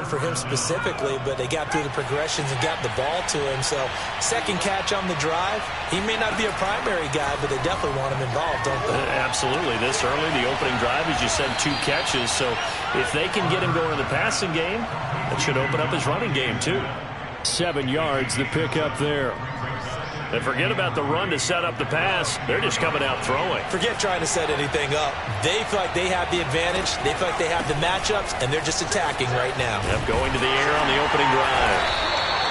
meant for him specifically, but they got through the progressions and got the ball to him. So second catch on the drive, he may not be a primary guy, but they definitely want him involved, don't they? Absolutely. This early, the opening drive, as you said, 2 catches. So if they can get him going in the passing game, that should open up his running game too. 7 yards, the pickup there. And forget about the run to set up the pass. They're just coming out throwing. Forget trying to set anything up. They feel like they have the advantage. They feel like they have the matchups, and they're just attacking right now. Yep, going to the air on the opening drive.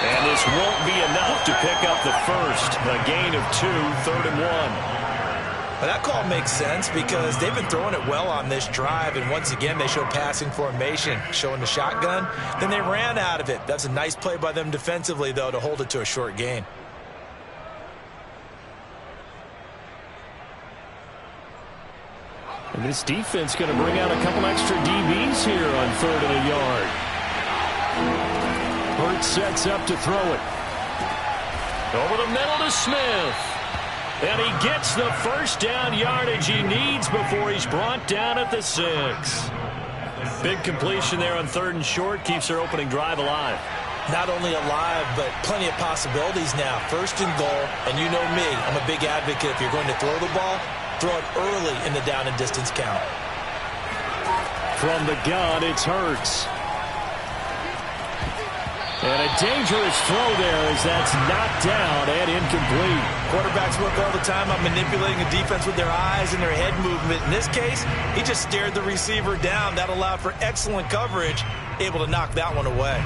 And this won't be enough to pick up the first. A gain of 2, 3rd and 1. Well, that call makes sense because they've been throwing it well on this drive, and once again they show passing formation, showing the shotgun. Then they ran out of it. That's a nice play by them defensively, though, to hold it to a short gain. And this defense going to bring out a couple extra DBs here on 3rd and a yard. Hurts sets up to throw it. Over the middle to Smith. And he gets the first down yardage he needs before he's brought down at the 6. Big completion there on 3rd and short. Keeps their opening drive alive. Not only alive, but plenty of possibilities now. 1st and goal, and you know me, I'm a big advocate. If you're going to throw the ball, throw it early in the down and distance count. From the gun, it's Hurts. And a dangerous throw there as that's knocked down and incomplete. Quarterbacks work all the time on manipulating a defense with their eyes and their head movement. In this case, he just stared the receiver down. That allowed for excellent coverage, able to knock that one away.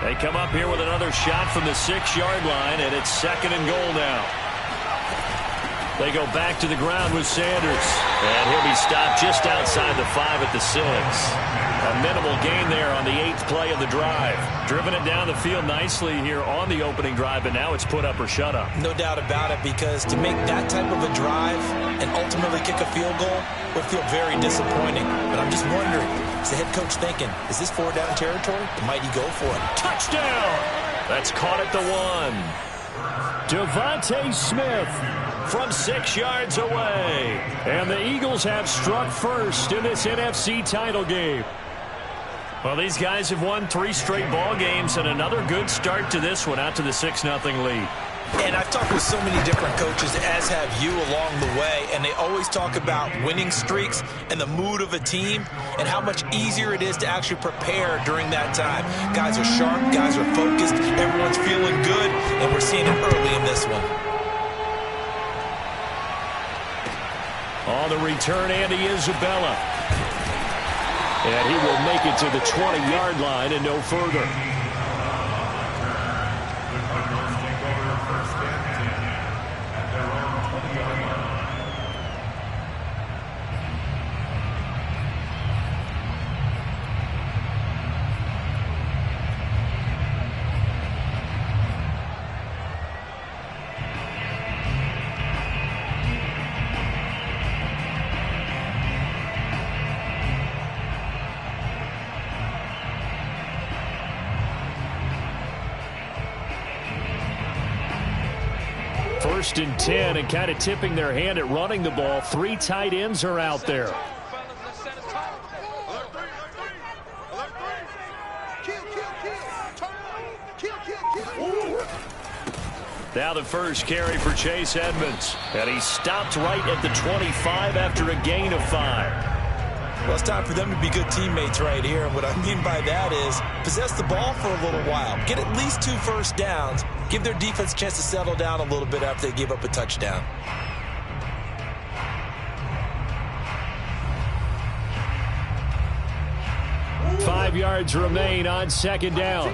They come up here with another shot from the 6-yard line, and it's 2nd and goal now. They go back to the ground with Sanders. And he'll be stopped just outside the 5 at the 6. A minimal gain there on the 8th play of the drive. Driven it down the field nicely here on the opening drive, and now it's put up or shut up. No doubt about it, because to make that type of a drive and ultimately kick a field goal would feel very disappointing. But I'm just wondering, is the head coach thinking, is this 4-down territory? Or might he go for it? Touchdown! That's caught at the 1. Devontae Smith from 6 yards away. And the Eagles have struck first in this NFC title game. Well, these guys have won 3 straight ball games, and another good start to this one, out to the 6-0 lead. And I've talked with so many different coaches, as have you, along the way, and they always talk about winning streaks and the mood of a team and how much easier it is to actually prepare during that time. Guys are sharp, guys are focused, everyone's feeling good, and we're seeing it early in this one. On the return, Andy Isabella. And he will make it to the 20-yard line and no further. First and 10, and kind of tipping their hand at running the ball. 3 tight ends are out there. Now the first carry for Chase Edmonds. And he stopped right at the 25 after a gain of 5. Well, it's time for them to be good teammates right here. And what I mean by that is possess the ball for a little while. Get at least 2 first downs. Give their defense a chance to settle down a little bit after they give up a touchdown. Five yards remain on 2nd down.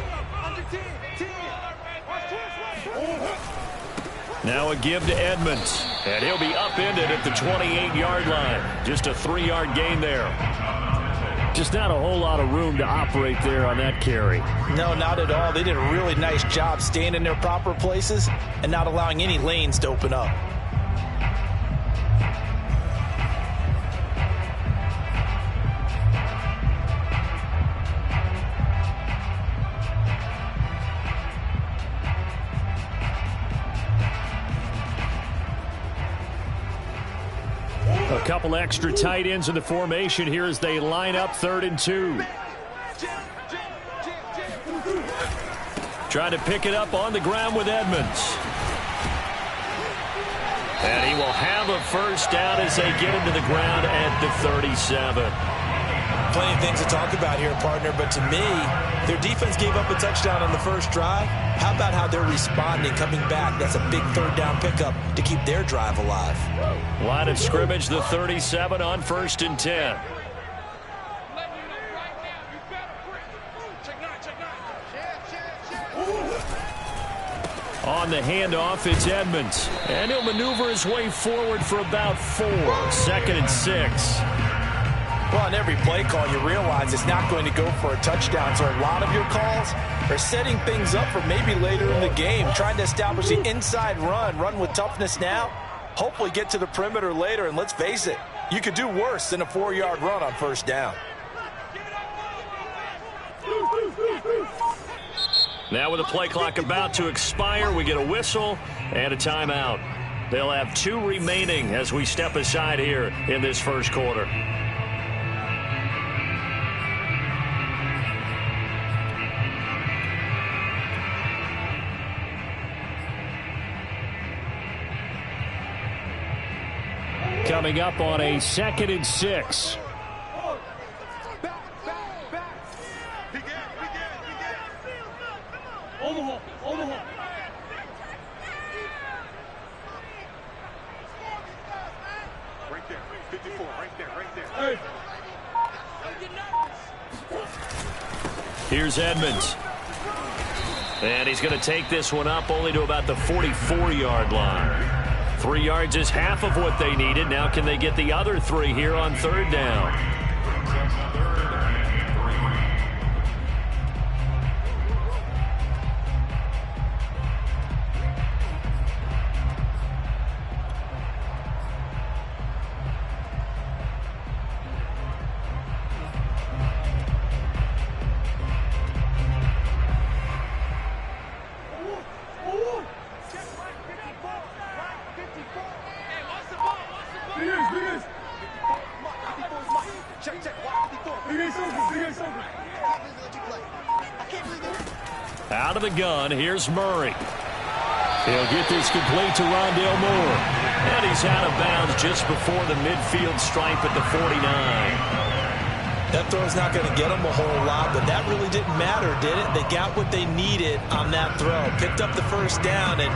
Now a give to Edmonds. And he'll be upended at the 28-yard line. Just a 3-yard gain there. Just not a whole lot of room to operate there on that carry. No, not at all. They did a really nice job staying in their proper places and not allowing any lanes to open up. A couple couple extra tight ends in the formation here as they line up 3rd and 2. Trying to pick it up on the ground with Edmonds. And he will have a first down as they get him to the ground at the 37. Plenty of things to talk about here, partner, but to me, their defense gave up a touchdown on the first drive. How about how they're responding, coming back? That's a big 3rd down pickup to keep their drive alive. Line of scrimmage, the 37 on 1st and 10. On the handoff, it's Edmonds. And he'll maneuver his way forward for about 4. 2nd and 6. Well, on every play call, you realize it's not going to go for a touchdown. So a lot of your calls are setting things up for maybe later in the game, trying to establish the inside run with toughness now, hopefully get to the perimeter later. And let's face it, you could do worse than a 4-yard run on 1st down. Now with the play clock about to expire, we get a whistle and a timeout. They'll have 2 remaining as we step aside here in this first quarter. Coming up on a 2nd and 6. Here's Edmonds. And he's going to take this one up only to about the 44-yard line. 3 yards is half of what they needed. Now can they get the other 3 here on 3rd down? Out of the gun, here's Murray. He'll get this complete to Rondale Moore. And he's out of bounds just before the midfield stripe at the 49. That throw's not going to get them a whole lot, but that really didn't matter, did it? They got what they needed on that throw. Picked up the first down, and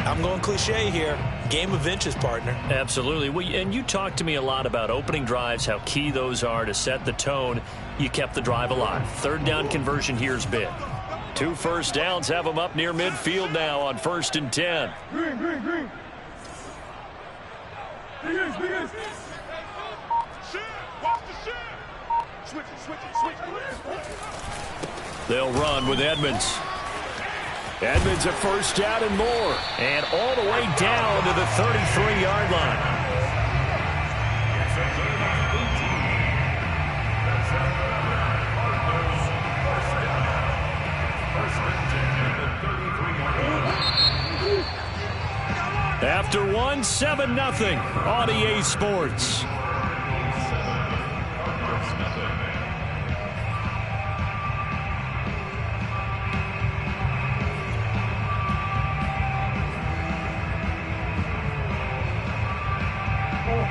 I'm going cliche here. Game of inches, partner. Absolutely. And you talked to me a lot about opening drives, how key those are to set the tone. You kept the drive alive. 3rd down conversion here's big. 2 first downs have them up near midfield now on 1st and 10. Green. Big Switch. They'll run with Edmonds. Edmonds a first down and more. And all the way down to the 33-yard line. After 1, 7-0 on EA Sports.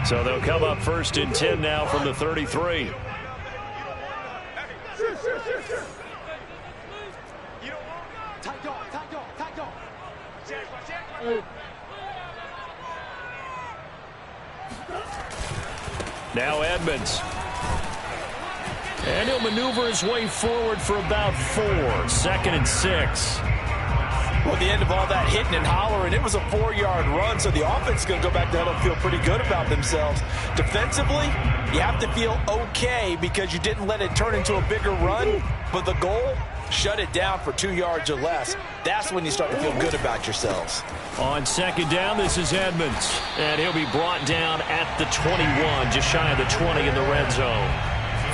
So they'll come up 1st and 10 now from the 33. Now Edmonds. And he'll maneuver his way forward for about 4. 2nd and 6. Well, at the end of all that hitting and hollering, it was a 4-yard run, so the offense is going to go back there and feel pretty good about themselves. Defensively, you have to feel okay because you didn't let it turn into a bigger run, but the goal, shut it down for 2 yards or less. That's when you start to feel good about yourselves. On 2nd down, this is Edmonds, and he'll be brought down at the 21, just shy of the 20 in the red zone.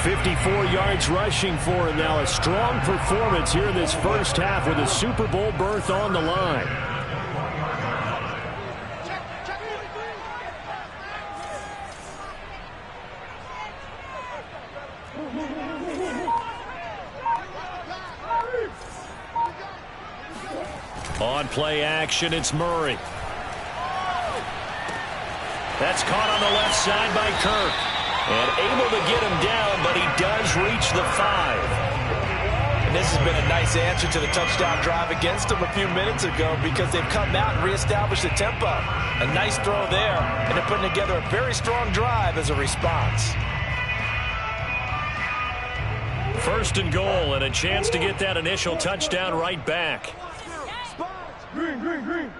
54 yards rushing for him now. A strong performance here in this first half with a Super Bowl berth on the line. On play action, it's Murray. That's caught on the left side by Kirk. And able to get him down, but he does reach the 5. And this has been a nice answer to the touchdown drive against them a few minutes ago because they've come out and reestablished the tempo. A nice throw there, and they're putting together a very strong drive as a response. First and goal, and a chance to get that initial touchdown right back. Green, green, green.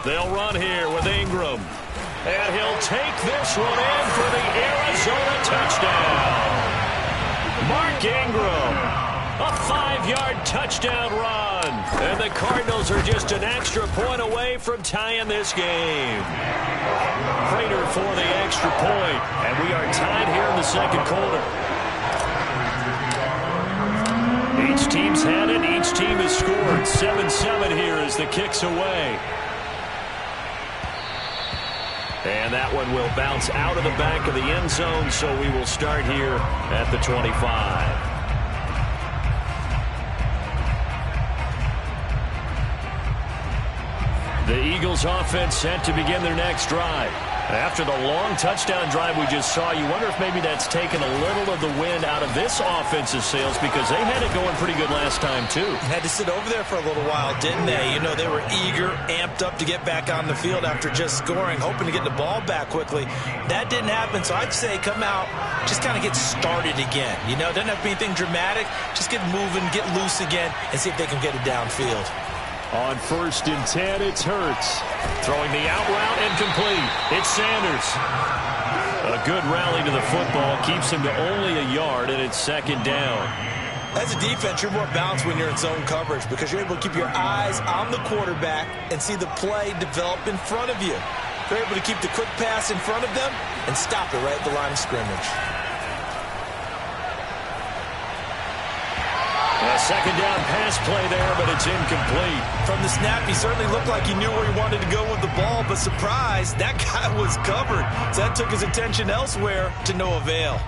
They'll run here with Ingram. And he'll take this one in for the Arizona touchdown. Mark Ingram, a 5-yard touchdown run. And the Cardinals are just an extra point away from tying this game. Prater for the extra point. And we are tied here in the second quarter. Each team's had it. Each team has scored. 7-7 here as the kick's away. And that one will bounce out of the back of the end zone, so we will start here at the 25. The Eagles offense set to begin their next drive. After the long touchdown drive we just saw, you wonder if maybe that's taken a little of the wind out of this offensive sails because they had it going pretty good last time, too. Had to sit over there for a little while, didn't they? You know, they were eager, amped up to get back on the field after just scoring, hoping to get the ball back quickly. That didn't happen, so I'd say come out, just kind of get started again. You know, it doesn't have to be anything dramatic. Just get moving, get loose again, and see if they can get it downfield. On 1st and 10, it's Hurts. Throwing the out route incomplete. It's Sanders. A good rally to the football keeps him to only a yard, and it's 2nd down. As a defense, you're more balanced when you're in zone coverage because you're able to keep your eyes on the quarterback and see the play develop in front of you. They're able to keep the quick pass in front of them and stop it right at the line of scrimmage. A 2nd down pass play there, but it's incomplete. From the snap, he certainly looked like he knew where he wanted to go with the ball, but surprise, that guy was covered. So that took his attention elsewhere to no avail.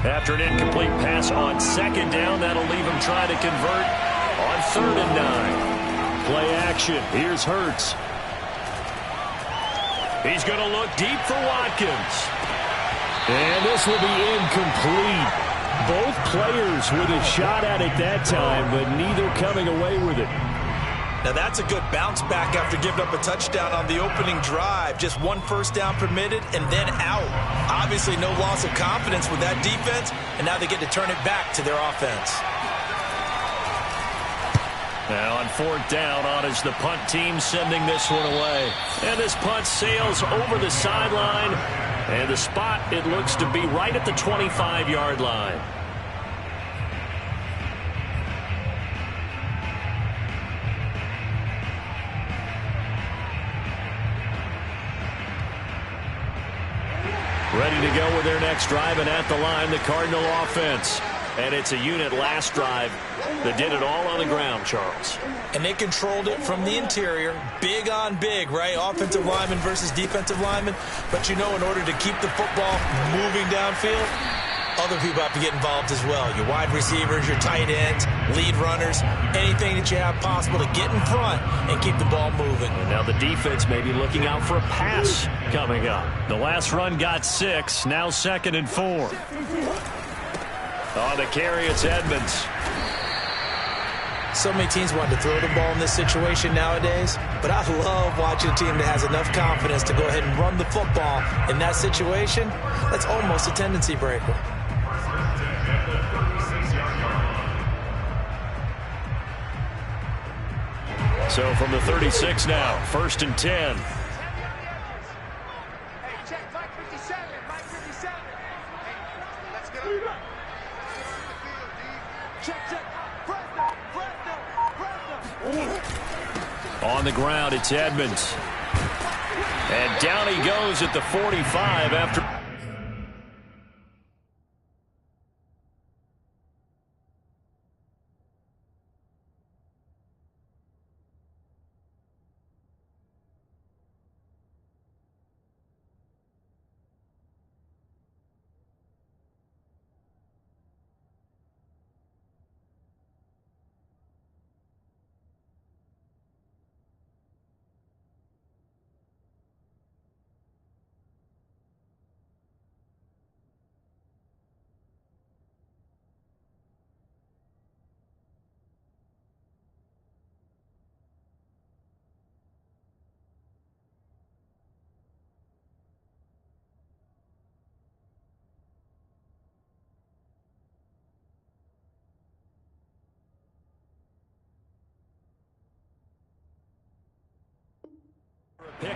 After an incomplete pass on 2nd down, that'll leave him trying to convert on 3rd and 9. Play action. Here's Hurts. He's going to look deep for Watkins. And this will be incomplete. Both players with a shot at it that time, but neither coming away with it. Now that's a good bounce back after giving up a touchdown on the opening drive. Just 1 first down permitted and then out. Obviously no loss of confidence with that defense, and now they get to turn it back to their offense. Now on 4th down, on is the punt team sending this one away. And this punt sails over the sideline. And the spot, it looks to be right at the 25-yard line. Ready to go with their next drive, and at the line, the Cardinal offense. And it's a unit last drive that did it all on the ground, Charles. And they controlled it from the interior, big on big, right? Offensive lineman versus defensive lineman. But you know, in order to keep the football moving downfield, other people have to get involved as well. Your wide receivers, your tight ends, lead runners, anything that you have possible to get in front and keep the ball moving. And now the defense may be looking out for a pass coming up. The last run got 6, now 2nd and 4. On the carry, it's Edmonds. So many teams want to throw the ball in this situation nowadays, but I love watching a team that has enough confidence to go ahead and run the football in that situation. That's almost a tendency breaker. So from the 36 now, 1st and 10. On the ground, it's Edmonds. And down he goes at the 45 after.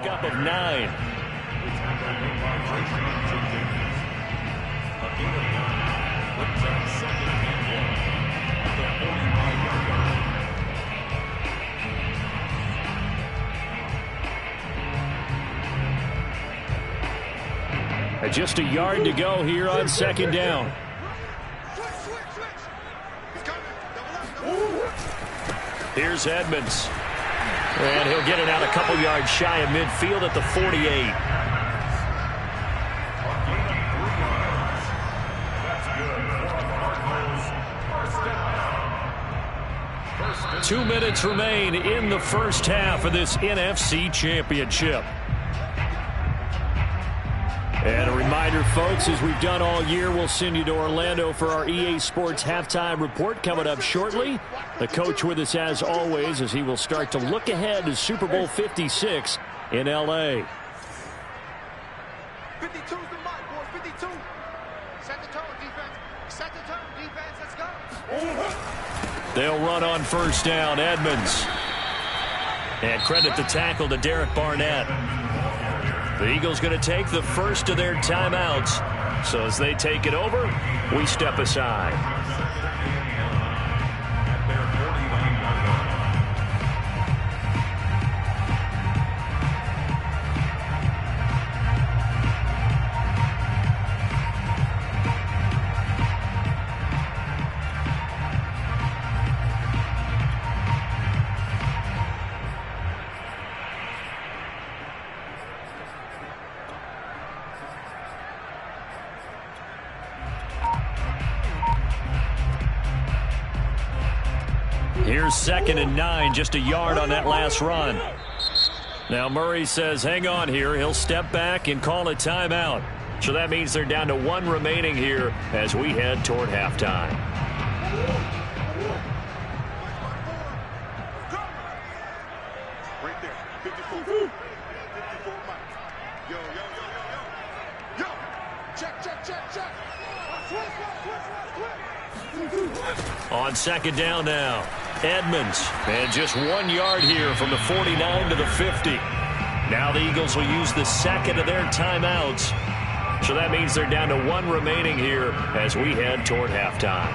pickup of 9. And just a yard to go here on second down. Here's Edmonds. And he'll get it out a couple yards shy of midfield at the 48. Two minutes remain in the first half of this NFC Championship. And a reminder, folks, as we've done all year, we'll send you to Orlando for our EA Sports Halftime Report coming up shortly. The coach with us as always as he will start to look ahead to Super Bowl 56 in L.A. 52's the mark, boys. 52. Set the tone, defense. Set the tone, defense. Let's go. They'll run on first down. Edmonds. And credit the tackle to Derek Barnett. The Eagles going to take the first of their timeouts. So as they take it over, we step aside. Here's 2nd and 9, just a yard on that last run. Now Murray says hang on here. He'll step back and call a timeout. So that means they're down to 1 remaining here as we head toward halftime. Right there. 54. 54 miles. Yo. Yo. Check. On second down now. Edmonds. And just 1 yard here from the 49 to the 50. Now the Eagles will use the second of their timeouts. So that means they're down to 1 remaining here as we head toward halftime.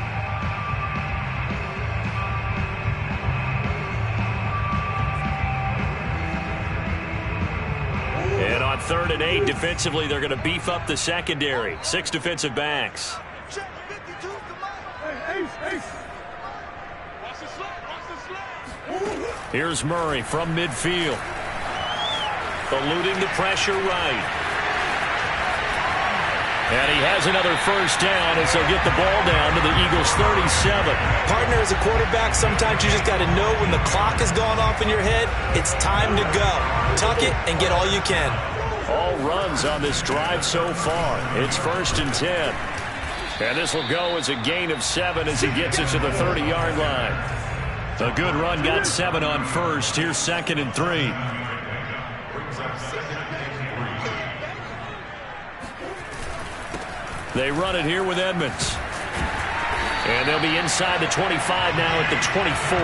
And on 3rd and 8, defensively, they're going to beef up the secondary. 6 defensive backs. Check. 52's the mark. Ace. Watch the slide. Here's Murray from midfield. Eluding the pressure right. And he has another first down as they'll get the ball down to the Eagles' 37. Partner, as a quarterback, sometimes you just got to know when the clock has gone off in your head, it's time to go. Tuck it and get all you can. All runs on this drive so far. It's 1st and 10. And this will go as a gain of 7 as he gets it to the 30-yard line. A good run, got 7 on first. Here's 2nd and 3. They run it here with Edmonds. And they'll be inside the 25 now at the 24.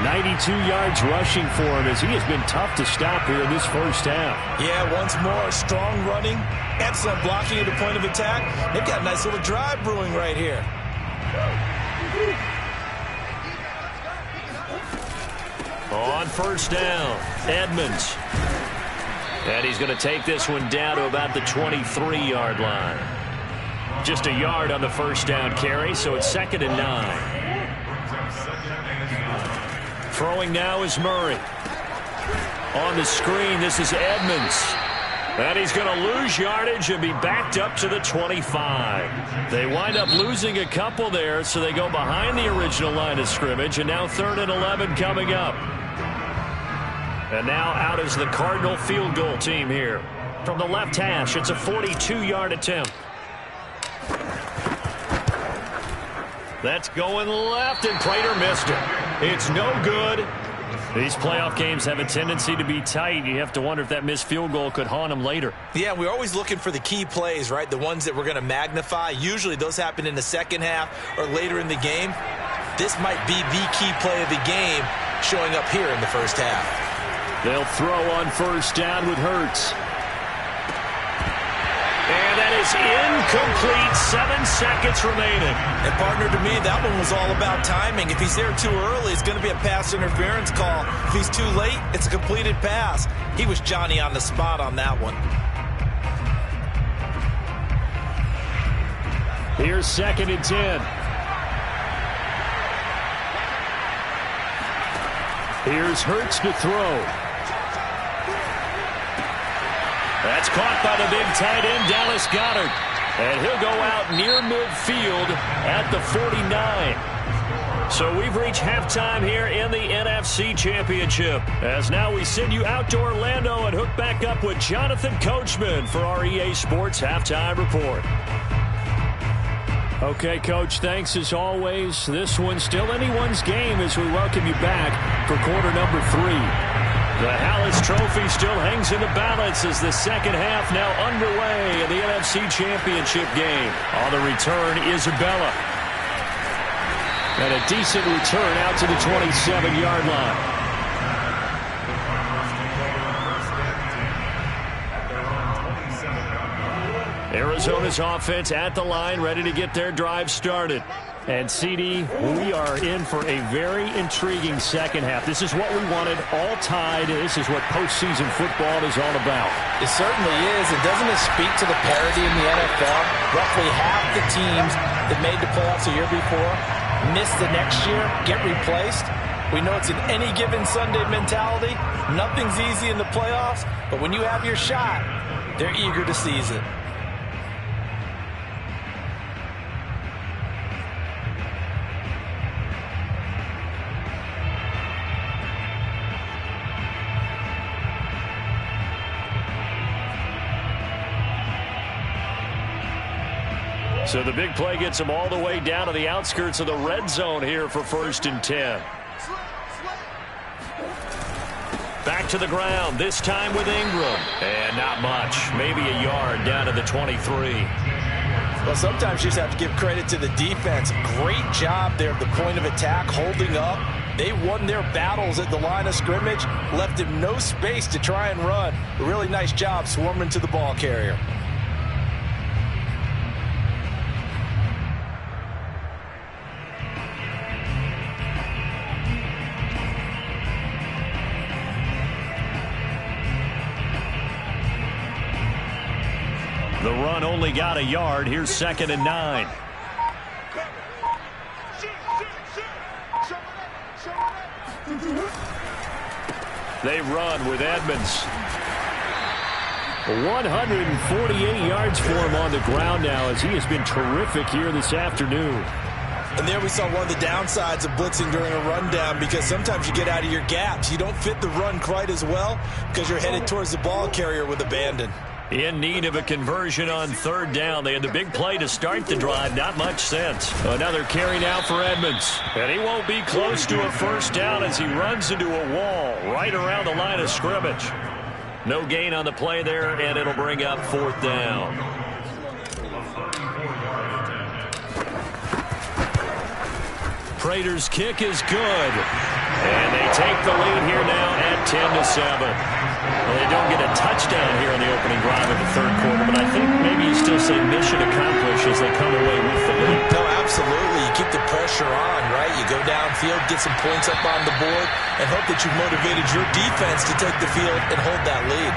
92 yards rushing for him as he has been tough to stop here in this first half. Yeah, once more, strong running, excellent blocking at the point of attack. They've got a nice little drive brewing right here. On first down, Edmonds. And he's going to take this one down to about the 23-yard line. Just a yard on the first down carry, so it's 2nd and 9. Throwing now is Murray. On the screen, this is Edmonds. And he's going to lose yardage and be backed up to the 25. They wind up losing a couple there, so they go behind the original line of scrimmage, and now 3rd and 11 coming up. And now out is the Cardinal field goal team here. From the left hash, it's a 42-yard attempt. That's going left, and Prater missed it. It's no good. These playoff games have a tendency to be tight. You have to wonder if that missed field goal could haunt them later. Yeah, we're always looking for the key plays, right? The ones that we're going to magnify. Usually those happen in the second half or later in the game. This might be the key play of the game showing up here in the first half. They'll throw on first down with Hurts. And that is incomplete. 7 seconds remaining. And partner, to me, that one was all about timing. If he's there too early, it's going to be a pass interference call. If he's too late, it's a completed pass. He was Johnny on the spot on that one. Here's 2nd and 10. Here's Hurts to throw. That's caught by the big tight end, Dallas Goedert. And he'll go out near midfield at the 49. So we've reached halftime here in the NFC Championship. As now we send you out to Orlando and hook back up with Jonathan Coachman for our EA Sports Halftime Report. Okay, Coach, thanks as always. This one's still anyone's game as we welcome you back for quarter number 3. The Hallis Trophy still hangs in the balance as the second half now underway in the NFC Championship game. On the return, Isabella. And a decent return out to the 27-yard line. Arizona's offense at the line, ready to get their drive started. And, CD, we are in for a very intriguing second half. This is what we wanted, all tied. This is what postseason football is all about. It certainly is. And doesn't it speak to the parity in the NFL? Roughly half the teams that made the playoffs a year before miss the next year, get replaced. We know it's an any given Sunday mentality. Nothing's easy in the playoffs, but when you have your shot, they're eager to seize it. So the big play gets them all the way down to the outskirts of the red zone here for 1st and 10. Back to the ground, this time with Ingram. And not much, maybe a yard down to the 23. Well, sometimes you just have to give credit to the defense. Great job there at the point of attack, holding up. They won their battles at the line of scrimmage, left him no space to try and run. A really nice job swarming to the ball carrier. The run only got a yard. Here's 2nd and 9. They run with Edmonds. 148 yards for him on the ground now as he has been terrific here this afternoon. And there we saw one of the downsides of blitzing during a rundown, because sometimes you get out of your gaps. You don't fit the run quite as well because you're headed towards the ball carrier with abandon. In need of a conversion on 3rd down. They had the big play to start the drive. Not much sense. Another carry now for Edmonds. And he won't be close to a 1st down as he runs into a wall right around the line of scrimmage. No gain on the play there, and it'll bring up 4th down. Prater's kick is good. And they take the lead here now at 10-7. Well, they don't get a touchdown here in the opening drive of the 3rd quarter, but I think maybe you still say mission accomplished as they come away with the lead. No, absolutely. You keep the pressure on, right? You go downfield, get some points up on the board, and hope that you've motivated your defense to take the field and hold that lead.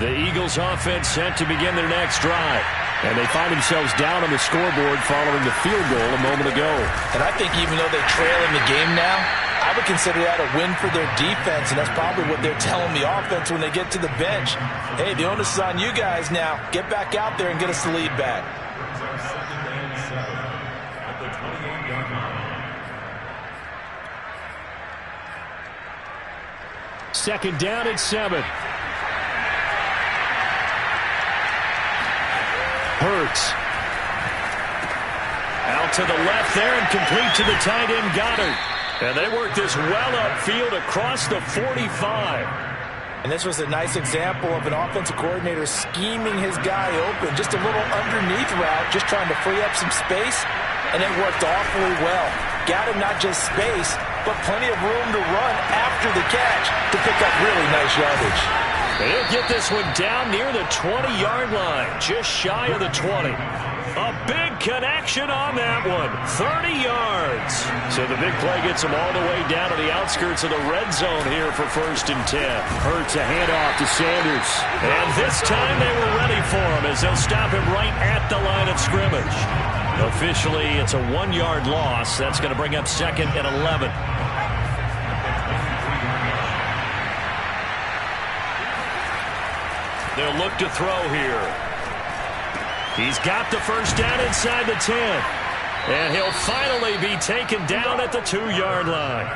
The Eagles offense set to begin their next drive. And they find themselves down on the scoreboard following the field goal a moment ago. And I think even though they trail in the game now, I would consider that a win for their defense, and that's probably what they're telling the offense when they get to the bench. Hey, the onus is on you guys now. Get back out there and get us the lead back. Second down at 7. Hurts. Out to the left there and complete to the tight end, Goedert. And they work this well upfield across the 45. And this was a nice example of an offensive coordinator scheming his guy open. Just a little underneath route, just trying to free up some space, and it worked awfully well. Got him not just space, but plenty of room to run after the catch to pick up really nice yardage. He'll get this one down near the 20-yard line, just shy of the 20. A big connection on that one, 30 yards. So the big play gets him all the way down to the outskirts of the red zone here for 1st and 10. Hurts a handoff to Sanders. And this time they were ready for him as they'll stop him right at the line of scrimmage. Officially, it's a 1-yard loss. That's going to bring up 2nd and 11. They'll look to throw here. He's got the first down inside the 10. And he'll finally be taken down at the 2-yard line.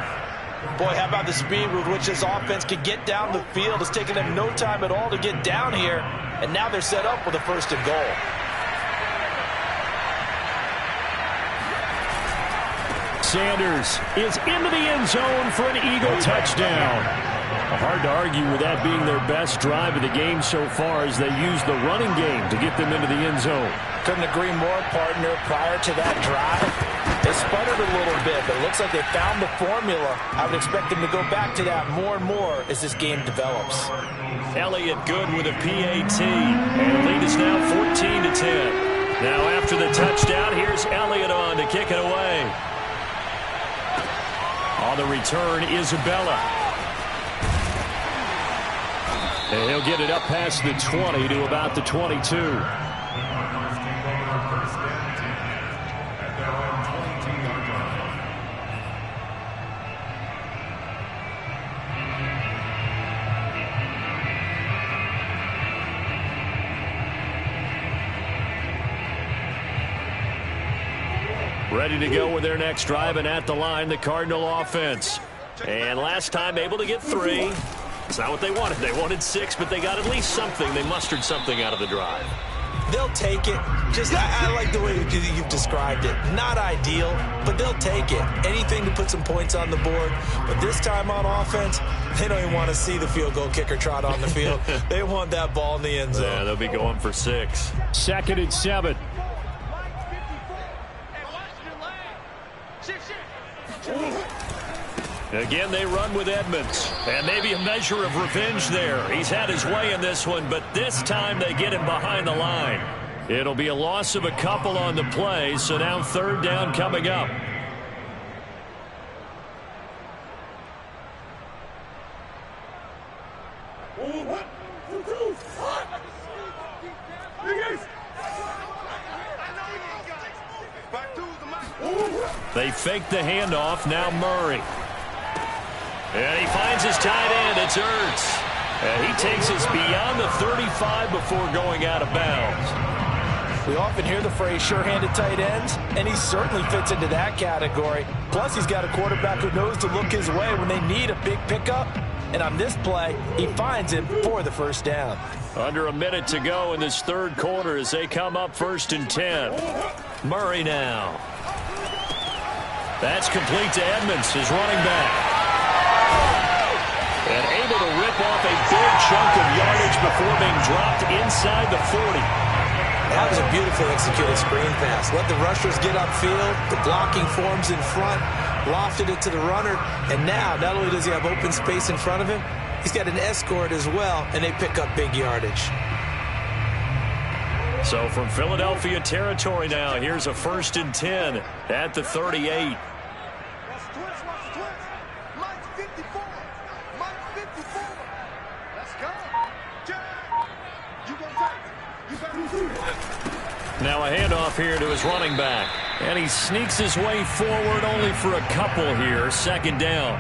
Boy, how about the speed with which this offense could get down the field. It's taken them no time at all to get down here. And now they're set up with a 1st and goal. Sanders is into the end zone for an Eagle touchdown. Hard to argue with that being their best drive of the game so far as they use the running game to get them into the end zone. Couldn't agree more, partner. Prior to that drive, they sputtered a little bit, but it looks like they found the formula. I would expect them to go back to that more and more as this game develops. Elliott good with a PAT. And the lead is now 14-10. Now after the touchdown, here's Elliott on to kick it away. On the return, Isabella. And he'll get it up past the 20 to about the 22. Ready to go with their next drive, and at the line, the Cardinal offense. And last time able to get 3. It's not what they wanted. They wanted 6, but they got at least something. They mustered something out of the drive. They'll take it. I like the way you've described it. Not ideal, but they'll take it. Anything to put some points on the board. But this time on offense, they don't even want to see the field goal kicker trot on the field. They want that ball in the end zone. Yeah, they'll be going for 6. 2nd and 7. Again, they run with Edmonds. And maybe a measure of revenge there. He's had his way in this one, but this time they get him behind the line. It'll be a loss of a couple on the play, so now 3rd down coming up. They fake the handoff. Now Murray. And he finds his tight end. It's Ertz. And he takes us beyond the 35 before going out of bounds. We often hear the phrase sure-handed tight ends, and he certainly fits into that category. Plus, he's got a quarterback who knows to look his way when they need a big pickup. And on this play, he finds him for the 1st down. Under a minute to go in this 3rd quarter as they come up 1st and 10. Murray now. That's complete to Edmonds, his running back. And able to rip off a big chunk of yardage before being dropped inside the 40. That was a beautifully executed screen pass. Let the rushers get upfield. The blocking forms in front. Lofted it to the runner. And now, not only does he have open space in front of him, he's got an escort as well, and they pick up big yardage. So from Philadelphia territory now, here's a 1st and 10 at the 38. Now a handoff here to his running back. And he sneaks his way forward only for a couple here. 2nd down.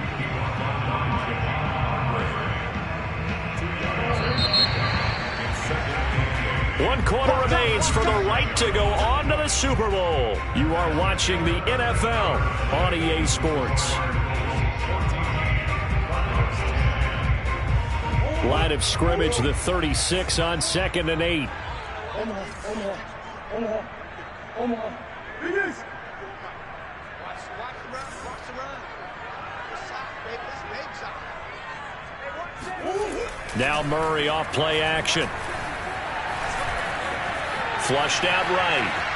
One quarter remains for the right to go on to the Super Bowl. You are watching the NFL on EA Sports. Line of scrimmage, the 36 on 2nd and 8. Now Murray off play action. Flushed out right.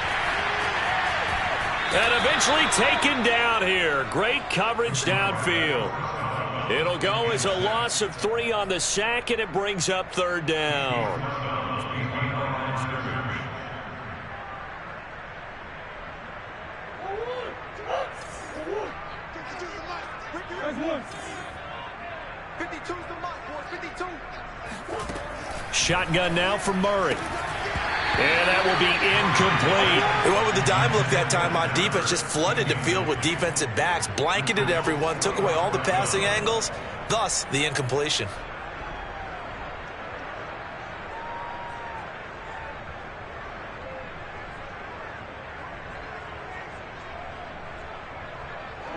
And eventually taken down here. Great coverage downfield. It'll go as a loss of 3 on the sack, and it brings up 3rd down. Shotgun now from Murray. And that will be incomplete. They went with the dime look that time on defense, just flooded the field with defensive backs, blanketed everyone, took away all the passing angles, thus the incompletion.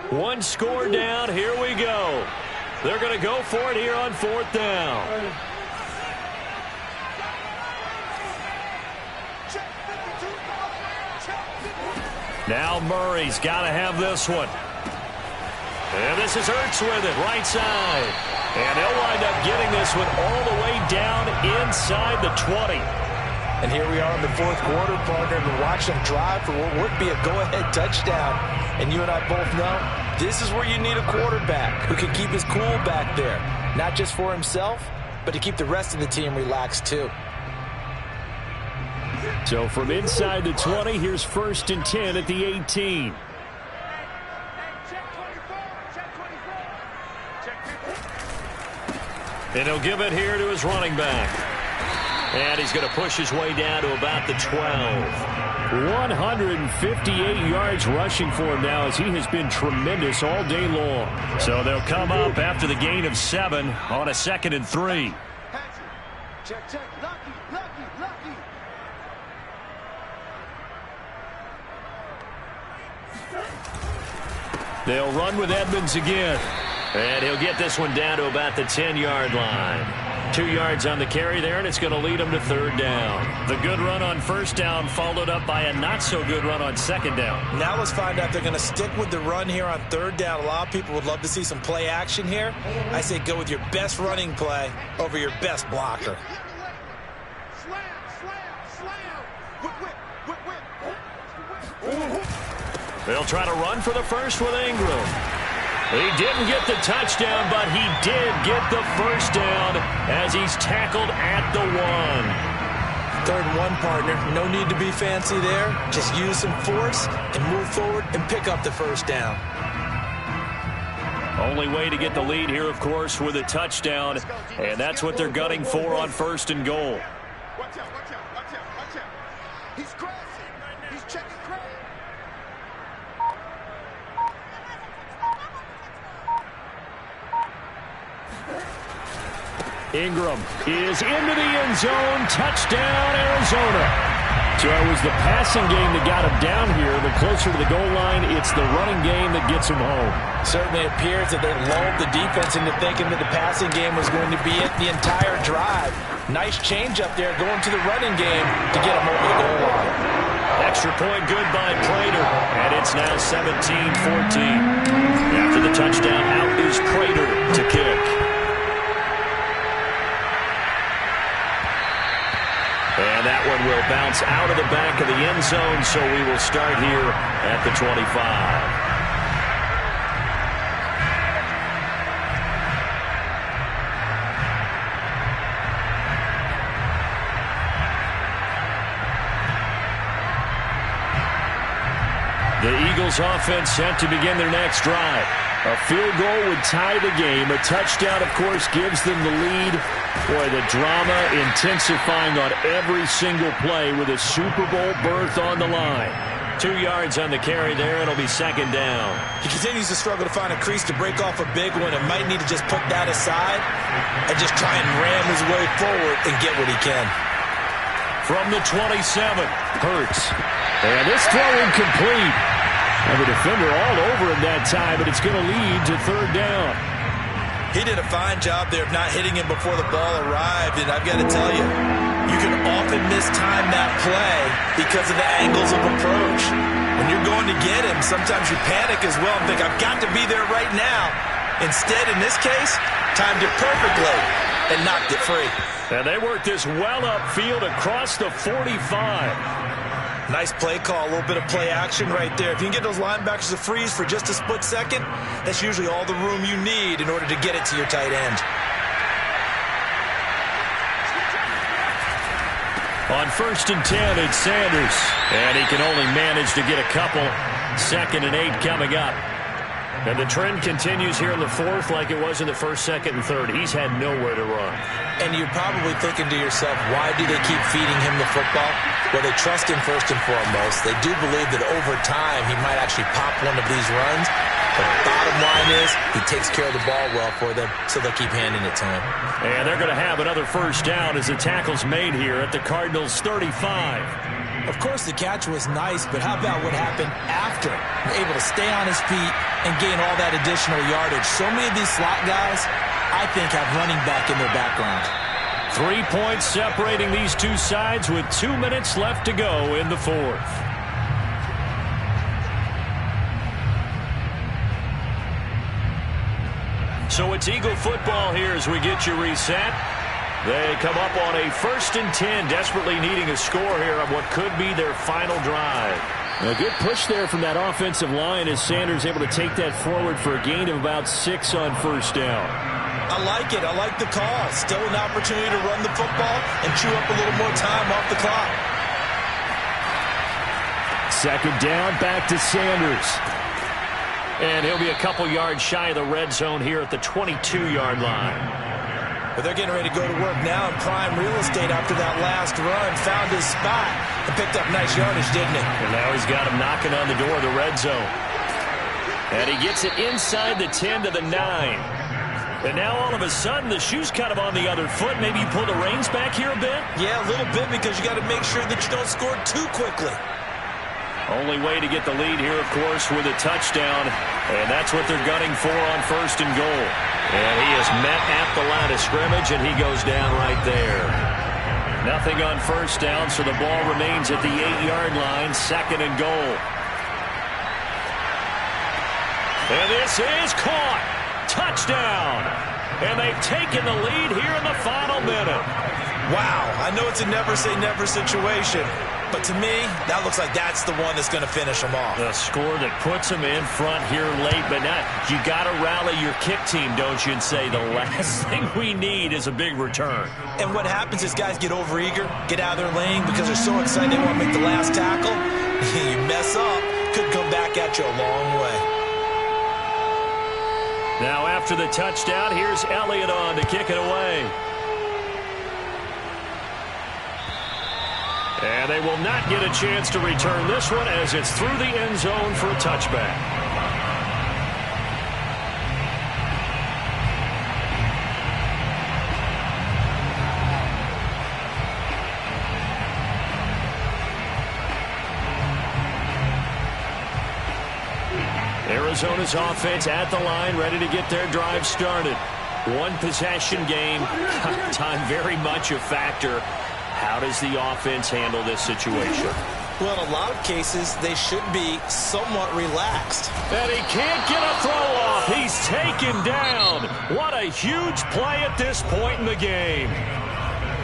One score down. Here we go. They're going to go for it here on 4th down. Now Murray's got to have this one. And this is Ertz with it, right side. And they'll wind up getting this one all the way down inside the 20. And here we are in the 4th quarter, partner, and watch them drive for what would be a go-ahead touchdown. And you and I both know this is where you need a quarterback who can keep his cool back there. Not just for himself, but to keep the rest of the team relaxed too. So from inside the 20, here's 1st and 10 at the 18. And he'll give it here to his running back. And he's going to push his way down to about the 12. 158 yards rushing for him now, as he has been tremendous all day long. So they'll come up after the gain of 7 on a 2nd and 3. Check, check, lucky, lucky, lucky. They'll run with Edmonds again. And he'll get this one down to about the 10-yard line. 2 yards on the carry there, and it's going to lead him to 3rd down. The good run on 1st down followed up by a not-so-good run on 2nd down. Now let's find out if they're going to stick with the run here on 3rd down. A lot of people would love to see some play action here. I say go with your best running play over your best blocker. Slam, slam, slam. Whip, whip, whip, whip. They'll try to run for the first with Ingram. He didn't get the touchdown, but he did get the 1st down as he's tackled at the 1. 3rd and 1, partner. No need to be fancy there. Just use some force and move forward and pick up the 1st down. Only way to get the lead here, of course, with a touchdown, and that's what they're gunning for on 1st and goal. Watch out, watch out, watch out, watch out. He's crashing. He's checking crash. Ingram is into the end zone. Touchdown, Arizona. So it was the passing game that got him down here, but closer to the goal line, it's the running game that gets him home. Certainly appears that they lulled the defense into thinking that the passing game was going to be it the entire drive. Nice change up there going to the running game to get him over the goal line. Extra point good by Prater, and it's now 17-14. After the touchdown, out is Prater to kick. And that one will bounce out of the back of the end zone, so we will start here at the 25. The Eagles offense set to begin their next drive. A field goal would tie the game. A touchdown, of course, gives them the lead. Boy, the drama intensifying on every single play with a Super Bowl berth on the line. 2 yards on the carry there. It'll be 2nd down. He continues to struggle to find a crease to break off a big one and might need to just put that aside and just try and ram his way forward and get what he can. From the 27, Hurts. And this throw incomplete. And the defender all over him that time, but it's going to lead to 3rd down. He did a fine job there of not hitting him before the ball arrived, and I've got to tell you, you can often mistime that play because of the angles of approach. When you're going to get him, sometimes you panic as well and think, I've got to be there right now. Instead, in this case, timed it perfectly and knocked it free. And they work this well upfield across the 45. Nice play call, a little bit of play action right there. If you can get those linebackers to freeze for just a split second, that's usually all the room you need in order to get it to your tight end. On 1st and 10, it's Sanders. And he can only manage to get a couple. 2nd and 8 coming up. And the trend continues here in the 4th like it was in the 1st, 2nd, and 3rd. He's had nowhere to run. And you're probably thinking to yourself, why do they keep feeding him the football? Well, they trust him first and foremost. They do believe that over time he might actually pop one of these runs. The bottom line is he takes care of the ball well for them, so they'll keep handing it to him. And they're going to have another 1st down as the tackle's made here at the Cardinals' 35. Of course, the catch was nice, but how about what happened after? Able to stay on his feet and gain all that additional yardage. So many of these slot guys, I think, have running back in their background. 3 points separating these two sides with 2 minutes left to go in the 4th. So it's Eagle football here as we get you reset. They come up on a 1st and 10, desperately needing a score here on what could be their final drive. A good push there from that offensive line as Sanders able to take that forward for a gain of about 6 on 1st down. I like it. I like the call. Still an opportunity to run the football and chew up a little more time off the clock. 2nd down, back to Sanders. And he'll be a couple yards shy of the red zone here at the 22-yard line. But they're getting ready to go to work now in prime real estate after that last run. Found his spot and picked up nice yardage, didn't he? And now he's got him knocking on the door of the red zone. And he gets it inside the 10 to the 9. And now all of a sudden the shoe's kind of on the other foot. Maybe you pull the reins back here a bit? Yeah, a little bit, because you got to make sure that you don't score too quickly. Only way to get the lead here, of course, with a touchdown. And that's what they're gunning for on 1st and goal. And he is met at the line of scrimmage, and he goes down right there. Nothing on 1st down, so the ball remains at the 8-yard line, 2nd and goal. And this is caught. Touchdown. And they've taken the lead here in the final minute. Wow, I know it's a never-say-never situation, but to me, that looks like that's the one that's going to finish them off. The score that puts them in front here late, but not. You got to rally your kick team, don't you, and say the last thing we need is a big return. And what happens is guys get overeager, get out of their lane because they're so excited they want to make the last tackle. You mess up, could come back at you a long way. Now after the touchdown, here's Elliott on to kick it away. And they will not get a chance to return this one as it's through the end zone for a touchback. Arizona's offense at the line, ready to get their drive started. One possession game, time very much a factor. How does the offense handle this situation? Well, in a lot of cases, they should be somewhat relaxed. And he can't get a throw off. He's taken down. What a huge play at this point in the game.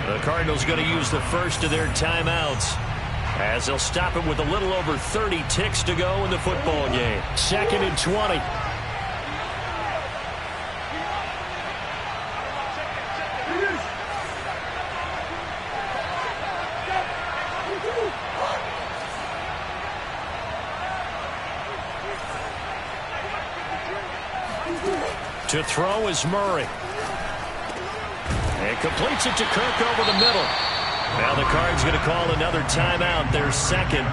The Cardinals going to use the first of their timeouts as they'll stop it with a little over 30 ticks to go in the football game. 2nd and 20. To throw is Murray. And completes it to Kirk over the middle. Now the Cards going to call another timeout, their second,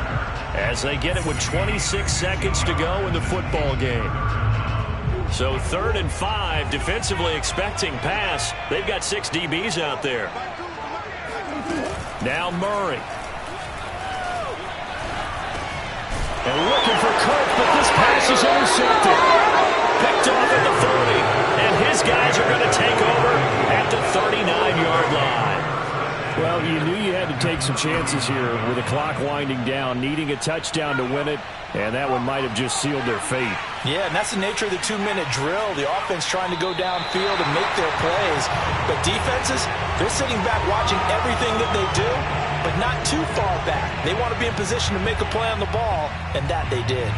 as they get it with 26 seconds to go in the football game. So 3rd and 5, defensively expecting pass. They've got 6 DBs out there. Now Murray. And looking for Kirk, but this pass is intercepted. Picked off at the 30, and his guys are going to take over at the 39-yard line. Well, you knew you had to take some chances here with the clock winding down, needing a touchdown to win it, and that one might have just sealed their fate. Yeah, and that's the nature of the 2-minute drill. The offense trying to go downfield and make their plays. But defenses, they're sitting back watching everything that they do, but not too far back. They want to be in position to make a play on the ball, and that they did.